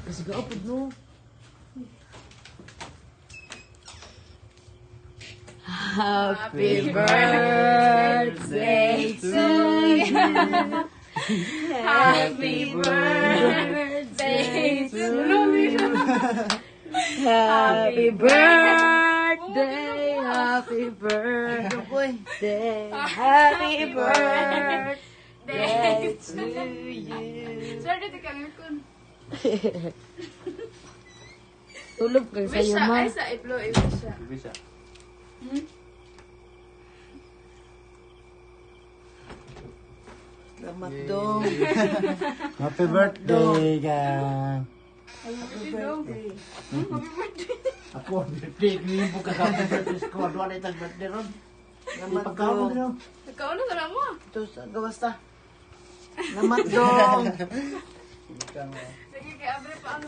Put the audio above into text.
Kasi gaapod no. Happy birthday to you. Happy birthday to you. Happy birthday, happy birthday, happy birthday to you. Sir, dito kami kun. Tulog kang Wish sa'yo, siya. ma. Ay, sa iplo. Wish siya. Bisa. Salamat dong. Happy birthday ka. Happy birthday. Ako, birthday ko yung buka sa birthday ko. Doon na itang birthday ron. Salamat Ipagkaon dong. nyo. Ikaw na ka mo. Ito, gawas ta. Salamat dong. Sige, kay Abre pa ang